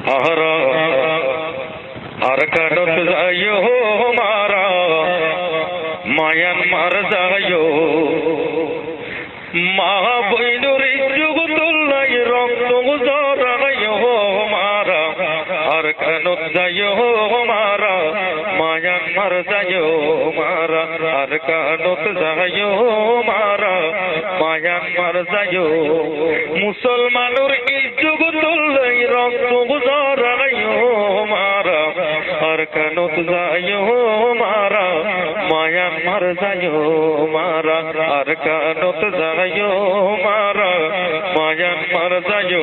हरा अरकनत जायो मारा मायन मर जायो मा बइनुरी जुगतुल्लाई रक्त जरायो मारा अरकनत जायो मारा मायन मर जायो मारा अरकनत जायो मारा मायन मर जायो मुसलमानुर जुगतुल्लाई रक्त जरायो मारा अरकनत जायो मारा मायन मर जायो मारा अरकनत जायो मारा मायन मर जायो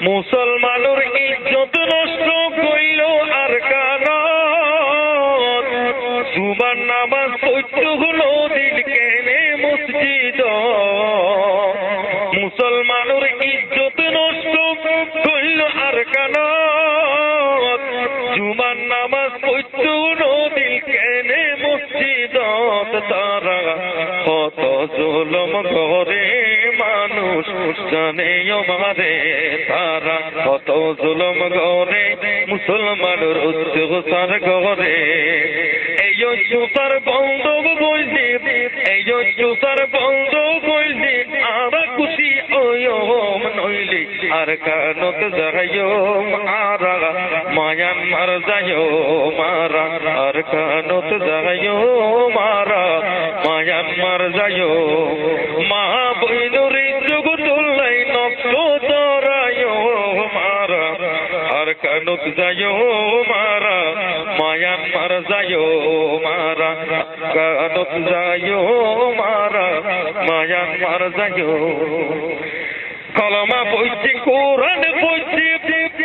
मुसलमानुर इज्जत नष्ट कइल अरकानत जुबान नामाज पढ़তে হলো দিল কেনে মসজিদ মুসলমানুর ইজ্জত নষ্ট কইল আরকানত জুমার নামাজ পড়তে হলো দিল কেনে মসজিদত তারা কত জুলুম করে মানুষ জানে আমারে তারা কত জুলুম করে মুসলমানের অত্যাচার করে এই অত্যাচার বন্ধ কইছি এই অত্যাচার বন্ধ কইছি আমরা খুশি ওয়ম নইলে আরকানত যাইও মারা মায়ান মার যাইও মারা আরকানত যাইও মারা মায়ান মার যাইও মা বইনুরি জগতুল্লাই নফস দরাইও মারা আরকানত যাইও মারা মায়ান মার যাইও মারা আরকানত যাইও মারা মায়ান মার যাইও কলমা পড়ছি কোরআন পড়ছি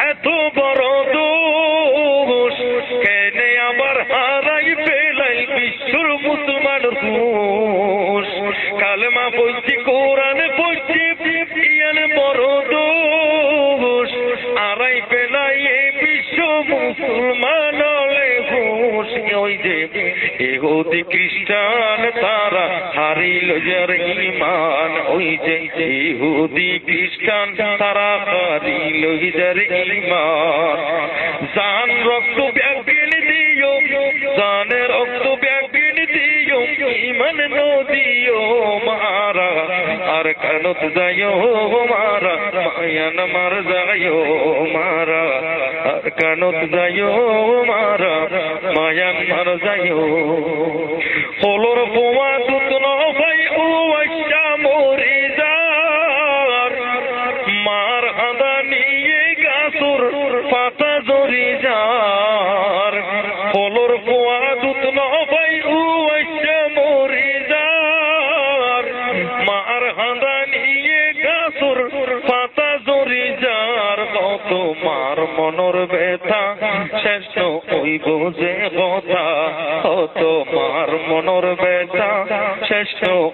এত বড় দোষ কেনে আবার হারাই ফেলাই বিশ্বর মুসলমান দোষ কালেমা পড়ছি কোরআন পড়ছি ইয়ান বড় দোষ হারাই ফেলাই এই বিশ্ব মুসলমান হলে হুশ ওই যে ইহুদি খ্রিস্টান তারা হারিল যার ঈমান ওই যে ইহুদি খ্রিস্টান তারা হারিল যার ঈমান জান রক্ত ব্যাগিন দিও জানের রক্ত ব্যাগিন দিও ঈমান নদিও মারা আরকানত যাইও মারা মায়ান মার যাইও মারা আরকানত যাইও মারা মায়ান মার যাইও হলোর বোমা দুত নভাই ও আশা মরি যার মার আদা নিয়ে গাছুর পাতা জরি যার হলোর বোমা দুত নভাই ও আশা মরি যার মার আদা নিয়ে গাছুর পাতা জরি যার কত মার মনর ব্যথা শেষ ওই বোঝে কথা কত মার মনর ব্যথা শেষ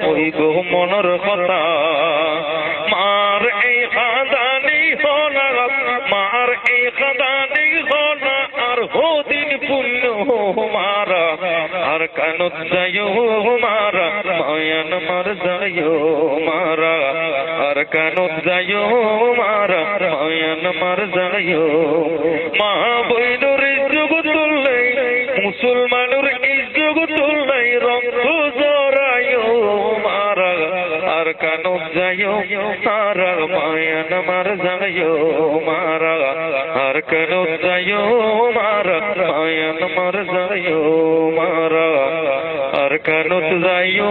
ওই গো মনর কথা মার এই খাদানি হলা মার এই খাদানি হলা আর হদিন পুণ্য মারা আর কানত যাইও মারা মায়ান মার যাইও মারা আর কানত যাইও মারা মায়ান মার যাইও মা বইনুর জগতুল্লাই মুসলমানুর জগতুল্লাই রক্ত জরাইও মারা আর কানত যাইও মারা মায়ান মার যাইও মারা আর কানত যাইও মারা মায়ান মার যাইও মারা আর কানত যাইও